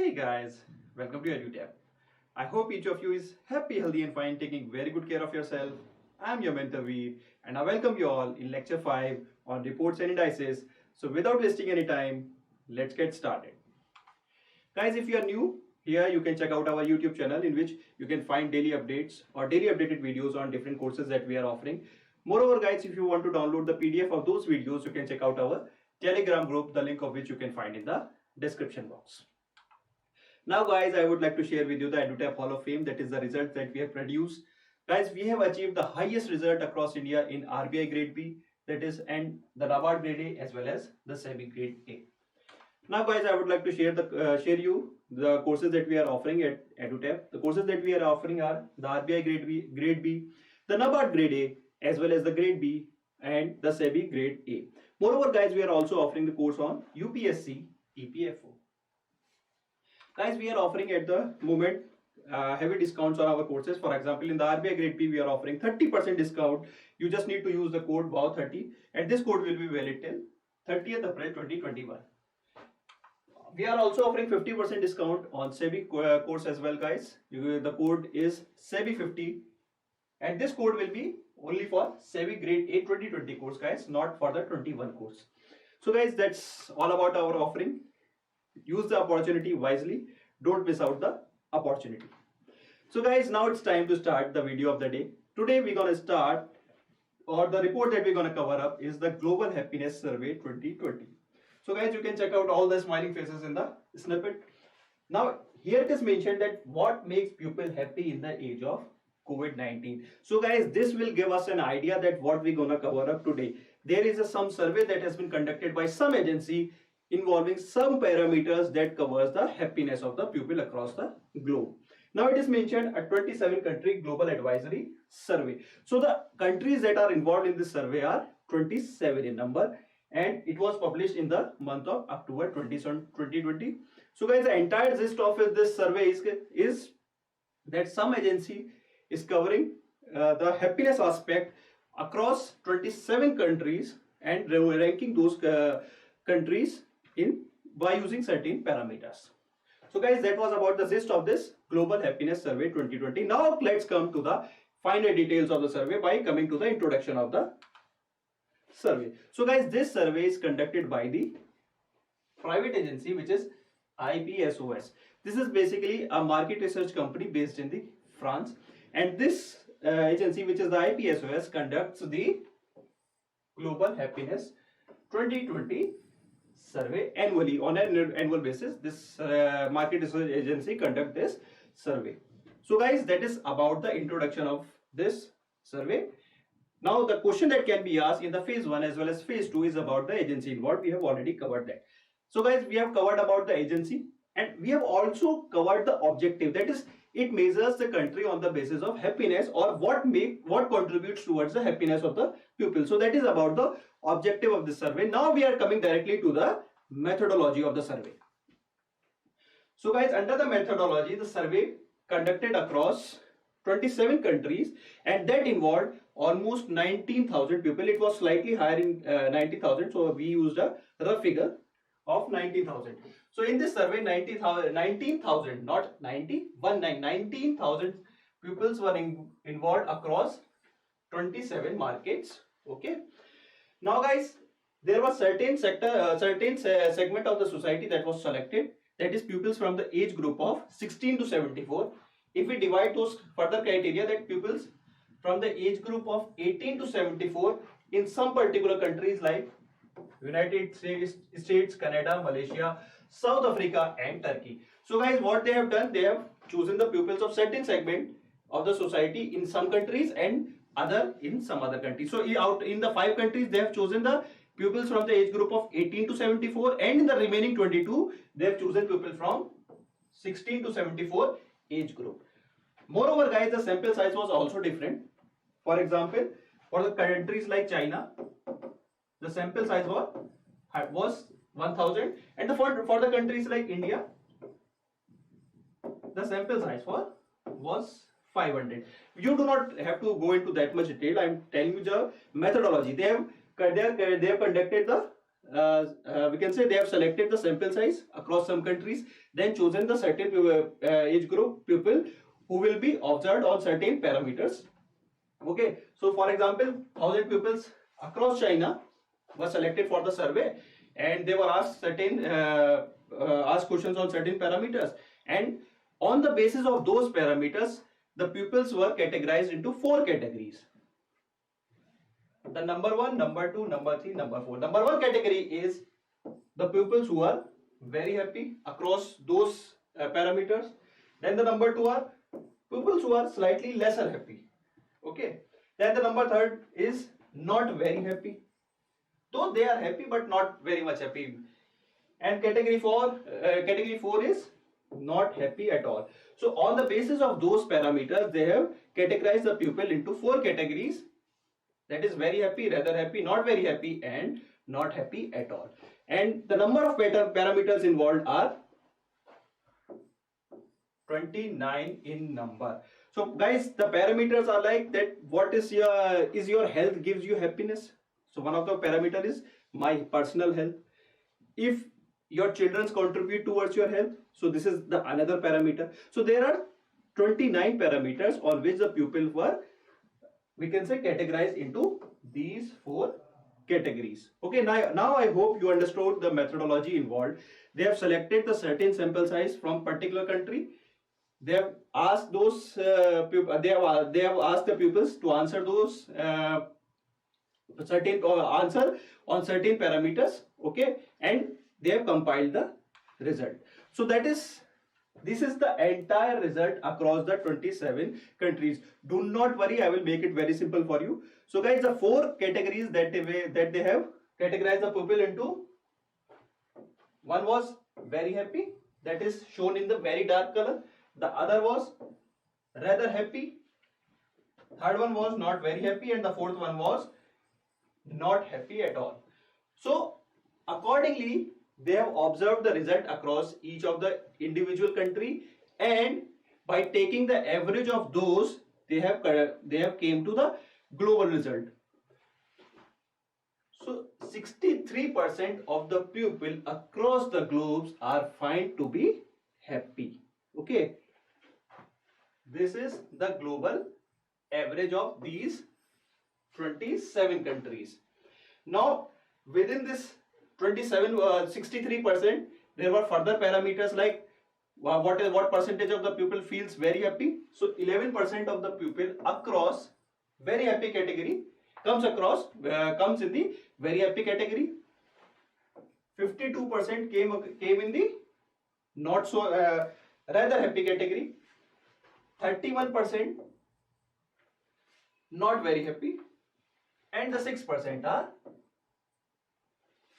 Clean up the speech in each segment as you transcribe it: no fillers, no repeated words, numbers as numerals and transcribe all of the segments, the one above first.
Hey guys, welcome to EduTap. I hope each of you is happy, healthy, and fine, taking very good care of yourself. I'm your mentor Veer, and I welcome you all in Lecture 5 on reports and indices. So, without wasting any time, let's get started. Guys, if you are new here, you can check out our YouTube channel in which you can find daily updates or daily updated videos on different courses that we are offering. Moreover, guys, if you want to download the PDF of those videos, you can check out our Telegram group, the link of which you can find in the description box. Now guys, I would like to share with you the EduTap Hall of Fame, that is the result that we have produced. Guys, we have achieved the highest result across India in RBI grade B, that is, and the NABARD grade A as well as the SEBI grade A. Now guys, I would like to share you the courses that we are offering at EduTap. The courses that we are offering are the RBI grade B, the NABARD grade A as well as the grade B and the SEBI grade A. Moreover guys, we are also offering the course on UPSC EPFO. Guys, we are offering at the moment heavy discounts on our courses. For example, in the RBI grade B, we are offering 30% discount. You just need to use the code WOW30 and this code will be valid till 30th April 2021. We are also offering 50% discount on SEBI course as well, guys. The code is SEBI50 and this code will be only for SEBI grade A 2020 course, guys, not for the 21 course. So guys, that's all about our offering. Use the opportunity wisely. Don't miss out the opportunity. So guys, now it's time to start the video of the day. Today we're going to start, or the report that we're going to cover up is the Global Happiness Survey 2020. So guys, you can check out all the smiling faces in the snippet. Now here it is mentioned that what makes people happy in the age of COVID-19. So guys, this will give us an idea that what we're going to cover up today. There is some survey that has been conducted by some agency involving some parameters that covers the happiness of the people across the globe. Now it is mentioned a 27 country global advisory survey. So the countries that are involved in this survey are 27 in number and it was published in the month of October 2020. So guys, the entire gist of this survey is that some agency is covering the happiness aspect across 27 countries and ranking those countries by using certain parameters. So guys, that was about the gist of this Global Happiness Survey 2020. Now let's come to the finer details of the survey by coming to the introduction of the survey. So guys, this survey is conducted by the private agency which is IPSOS. This is basically a market research company based in the France, and this agency which is the IPSOS conducts the Global Happiness 2020 survey annually. On an annual basis, this market research agency conduct this survey. So guys, that is about the introduction of this survey. Now the question that can be asked in the phase 1 as well as phase 2 is about the agency involved. We have already covered that. So guys, we have covered about the agency and we have also covered the objective, that is it measures the country on the basis of happiness or what contributes towards the happiness of the pupil. So that is about the objective of the survey. Now we are coming directly to the methodology of the survey. So guys, under the methodology, the survey conducted across 27 countries and that involved almost 19,000 people. It was slightly higher in 90,000, so we used a rough figure of 19,000. So in this survey, 19,000, not 90, 19,000 pupils were involved across 27 markets. Okay. Now guys, there was certain segment of the society that was selected, that is pupils from the age group of 16 to 74. If we divide those further criteria, that pupils from the age group of 18 to 74 in some particular countries like United States, Canada, Malaysia, South Africa and Turkey. So guys, what they have done, they have chosen the pupils of certain segment of the society in some countries and other in some other countries. So out in the 5 countries, they have chosen the pupils from the age group of 18 to 74 and in the remaining 22, they have chosen people from 16 to 74 age group. Moreover guys, the sample size was also different. For example, for the countries like China, the sample size was 1000 and for the countries like India, the sample size was 500. You do not have to go into that much detail. I am telling you the methodology. They have conducted the we can say they have selected the sample size across some countries, then chosen the certain age group people who will be observed on certain parameters. Okay, so for example, 1,000 pupils across China were selected for the survey, and they were asked certain asked questions on certain parameters, and on the basis of those parameters, the pupils were categorized into 4 categories. The number 1, number 2, number 3, number 4. Number 1 category is the pupils who are very happy across those parameters. Then the number 2 are pupils who are slightly lesser happy. Okay. Then the number 3 is not very happy. Though they are happy but not very much happy. And category 4 is not happy at all. So on the basis of those parameters, they have categorized the pupil into 4 categories. That is very happy, rather happy, not very happy, and not happy at all. And the number of parameters involved are 29 in number. So guys, the parameters are like that. What is your health gives you happiness? So one of the parameter is my personal health. If your children contribute towards your health, so this is the another parameter. So there are 29 parameters on which the pupil were, we can say, categorized into these 4 categories. Okay, now I hope you understood the methodology involved. They have selected the certain sample size from particular country. They have asked those they have asked the pupils to answer those certain answer on certain parameters. Okay, and they have compiled the result. So this is the entire result across the 27 countries. Do not worry, I will make it very simple for you. So guys, the 4 categories that they have categorized the pupil into, one was very happy, that is shown in the very dark color. The other was rather happy, third one was not very happy, and the fourth one was not happy at all. So accordingly, they have observed the result across each of the individual country, and by taking the average of those, they have came to the global result. So 63% of the pupil across the globes are found to be happy. Okay, this is the global average of these 27 countries. Now within this 63%, there were further parameters like what percentage of the pupil feels very happy. So 11% of the pupil across very happy category comes in the very happy category. 52% came in the not so rather happy category. 31% not very happy, and the 6% are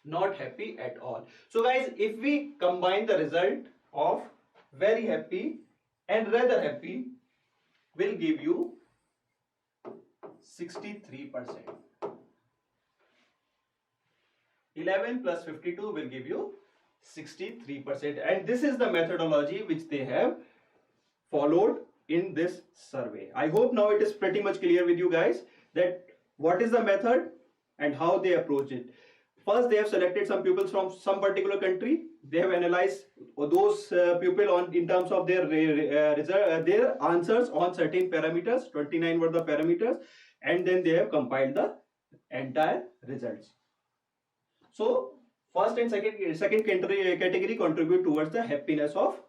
not happy at all. So guys, if we combine the result of very happy and rather happy, will give you 63%. 11 plus 52 will give you 63%, and this is the methodology which they have followed in this survey. I hope now it is pretty much clear with you guys that what is the method and how they approach it. First, they have selected some pupils from some particular country. They have analyzed those pupils in terms of their their answers on certain parameters. 29 were the parameters, and then they have compiled the entire results. So first and second category contribute towards the happiness of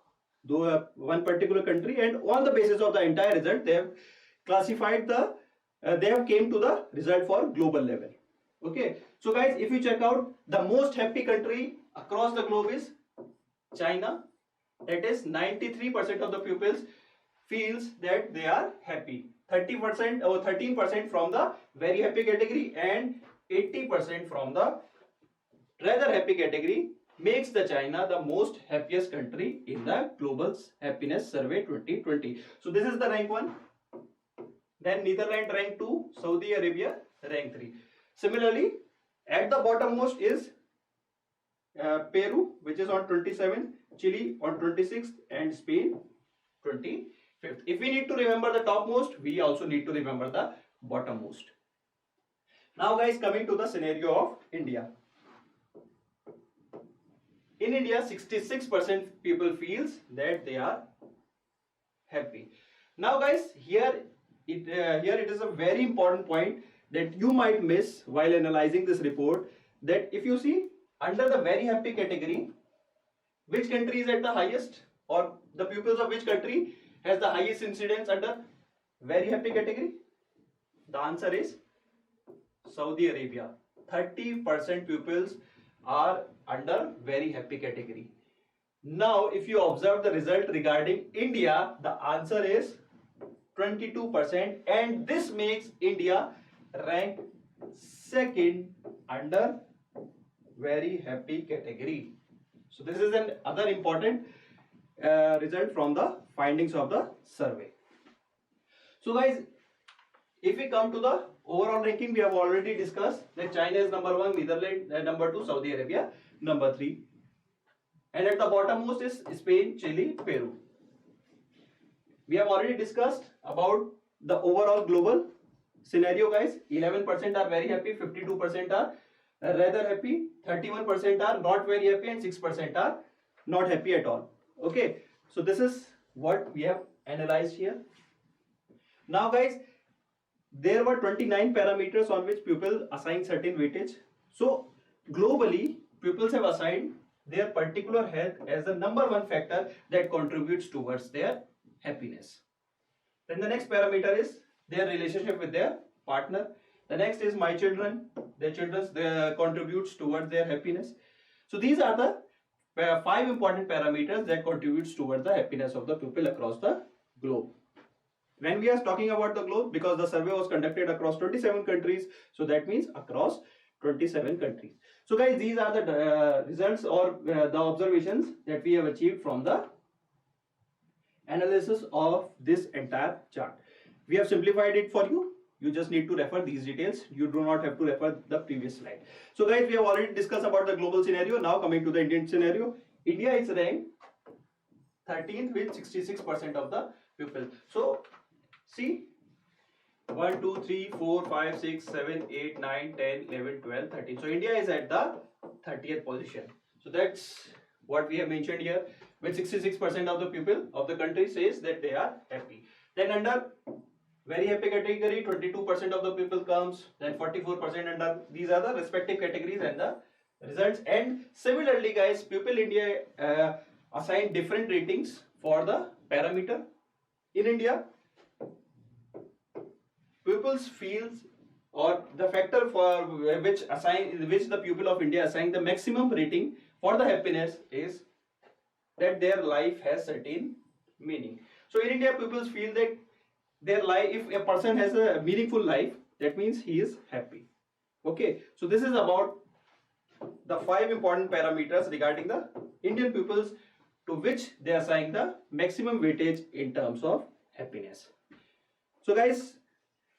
one particular country, and on the basis of the entire result, they have classified they have came to the result for global level. Okay, so guys, if you check out, the most happy country across the globe is China. That is 93% of the pupils feels that they are happy. 30% or 13% from the very happy category and 80% from the rather happy category makes the China the most happiest country in the global happiness survey 2020. So this is the rank 1. Then Netherlands rank 2, Saudi Arabia rank 3. Similarly, at the bottommost is Peru, which is on 27, Chile on 26th, and Spain 25th. If we need to remember the topmost, we also need to remember the bottommost. Now guys, coming to the scenario of India. In India, 66% people feels that they are happy. Now guys, here it is a very important point that you might miss while analyzing this report, that if you see under the very happy category, which country is at the highest, or the pupils of which country has the highest incidence under very happy category? The answer is Saudi Arabia. 30% pupils are under very happy category. Now, if you observe the result regarding India, the answer is 22%, and this makes India rank second under very happy category. So this is an other important result from the findings of the survey. So guys, if we come to the overall ranking, we have already discussed that China is number 1, Netherlands number 2, Saudi Arabia number 3. And at the bottom most is Spain, Chile, Peru. We have already discussed about the overall global scenario, guys. 11% are very happy, 52% are rather happy, 31% are not very happy, and 6% are not happy at all. Okay, so this is what we have analyzed here. Now guys, there were 29 parameters on which people assign certain weightage. So globally, pupils have assigned their particular health as the number 1 factor that contributes towards their happiness. Then the next parameter is their relationship with their partner. The next is my children, their children contributes towards their happiness. So these are the 5 important parameters that contributes towards the happiness of the pupil across the globe. When we are talking about the globe, because the survey was conducted across 27 countries, so that means across 27 countries. So guys, these are the results or the observations that we have achieved from the analysis of this entire chart. We have simplified it for you. You just need to refer these details. You do not have to refer the previous slide. So guys, we have already discussed about the global scenario. Now coming to the Indian scenario. India is ranked 13th with 66% of the people. So see, 1, 2, 3, 4, 5, 6, 7, 8, 9, 10, 11, 12, 13. So India is at the 30th position. So that's what we have mentioned here. With 66% of the people of the country says that they are happy. Then under very happy category, 22% of the people comes. Then 44% under. These are the respective categories and the results. And similarly, guys, People India assign different ratings for the parameter. In India, pupils feels, or the factor for which the pupil of India assign the maximum rating for the happiness is that their life has certain meaning. So in India, pupils feel that their life, if a person has a meaningful life, that means he is happy. Okay, so this is about the 5 important parameters regarding the Indian pupils to which they assign the maximum weightage in terms of happiness. So guys,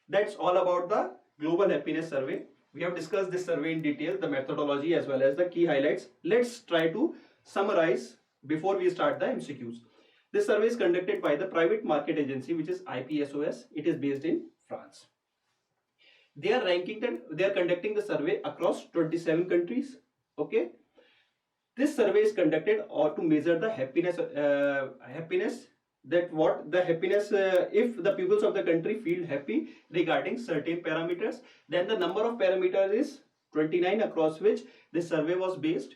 that's all about the global happiness survey. We have discussed this survey in detail, the methodology as well as the key highlights. Let's try to summarize before we start the MCQs. This survey is conducted by the private market agency, which is IPSOS. It is based in France. They are conducting the survey across 27 countries. Okay. This survey is conducted to measure the happiness if the pupils of the country feel happy regarding certain parameters. Then the number of parameters is 29 across which this survey was based.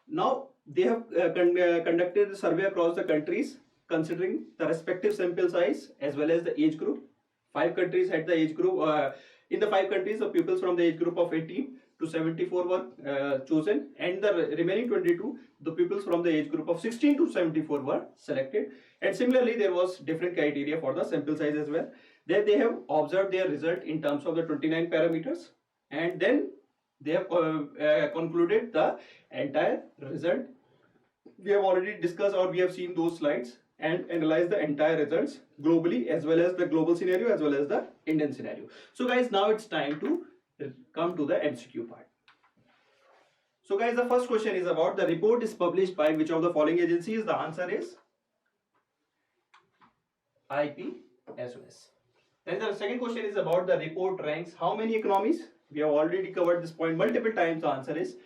Now they have conducted the survey across the countries considering the respective sample size as well as the age group. 5 countries had the age group. In the 5 countries, the pupils from the age group of 18 to 74 were chosen, and the remaining 22, the pupils from the age group of 16 to 74 were selected. And similarly, there was different criteria for the sample size as well. There they have observed their result in terms of the 29 parameters, and then they have concluded the entire result. We have already discussed, or we have seen those slides and analyze the entire results globally as well as the global scenario as well as the Indian scenario. So guys, now it's time to come to the MCQ part. So guys, the first question is about the report is published by which of the following agencies? The answer is IPSOS. Then the second question is about the report ranks how many economies? We have already covered this point multiple times. The answer is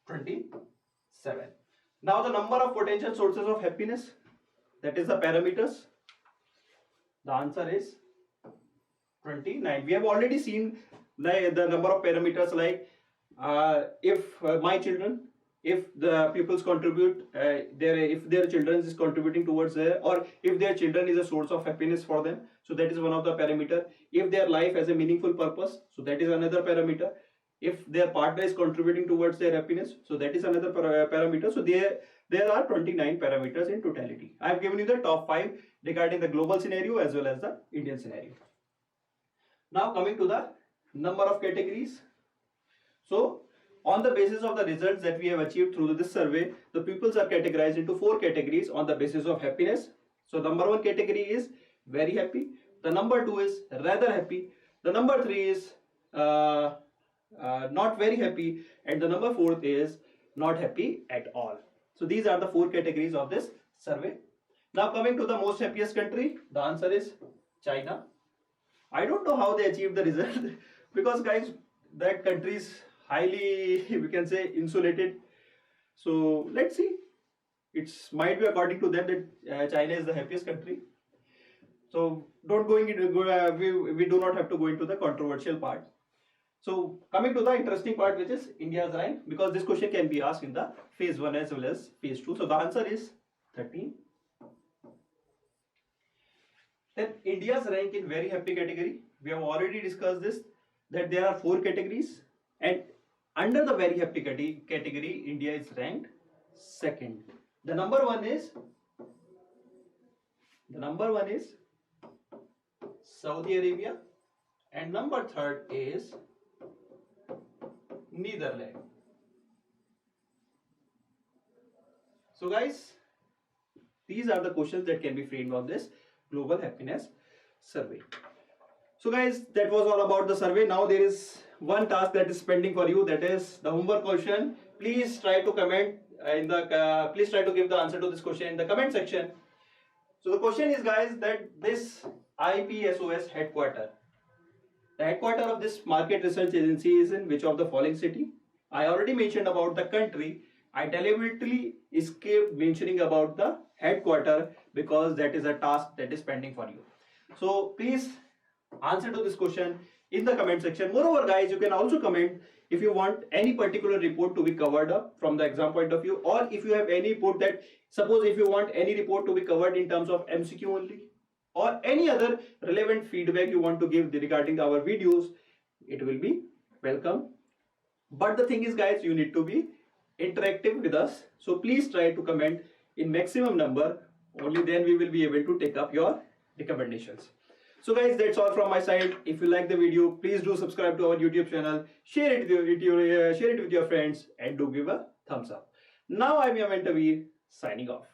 27. Now the number of potential sources of happiness, that is the parameters. The answer is 29. We have already seen the number of parameters, like if my children, if the pupils contribute, if their children is contributing towards their, or if their children is a source of happiness for them, so that is one of the parameter. If their life has a meaningful purpose, so that is another parameter. If their partner is contributing towards their happiness, so that is another parameter. So there are 29 parameters in totality. I have given you the top 5 regarding the global scenario as well as the Indian scenario. Now coming to the number of categories. So on the basis of the results that we have achieved through this survey, the pupils are categorized into 4 categories on the basis of happiness. So number 1 category is very happy. The number 2 is rather happy. The number 3 is not very happy, and the number 4 is not happy at all. So these are the 4 categories of this survey. Now coming to the most happiest country, the answer is China. I don't know how they achieved the result because guys, that country is highly, we can say, insulated. So let's see. It might be according to them that China is the happiest country. So don't going into we do not have to go into the controversial part. So coming to the interesting part, which is India's rank, because this question can be asked in the phase 1 as well as phase 2. So the answer is 13. Then India's rank in very happy category, we have already discussed this, that there are 4 categories, and under the very happy category, India is ranked 2nd. The number one is Saudi Arabia, and number 3rd is Netherlands. So guys, these are the questions that can be framed on this global happiness survey. So guys, that was all about the survey. Now there is one task that is pending for you, that is the homework question. Please try to comment please try to give the answer to this question in the comment section. So the question is, guys, that this IPSOS headquarter, the headquarter of this market research agency is in which of the following city? I already mentioned about the country. I deliberately escaped mentioning about the headquarter because that is a task that is pending for you. So please answer to this question in the comment section. Moreover, guys, you can also comment if you want any particular report to be covered up from the exam point of view, or if you have any report that, suppose if you want any report to be covered in terms of MCQ only, or any other relevant feedback you want to give regarding our videos, it will be welcome. But the thing is, guys, you need to be interactive with us. So please try to comment in maximum number. Only then we will be able to take up your recommendations. So guys, that's all from my side. If you like the video, please do subscribe to our YouTube channel, share it with your friends, and do give a thumbs up. Now I'm your mentor Veer, signing off.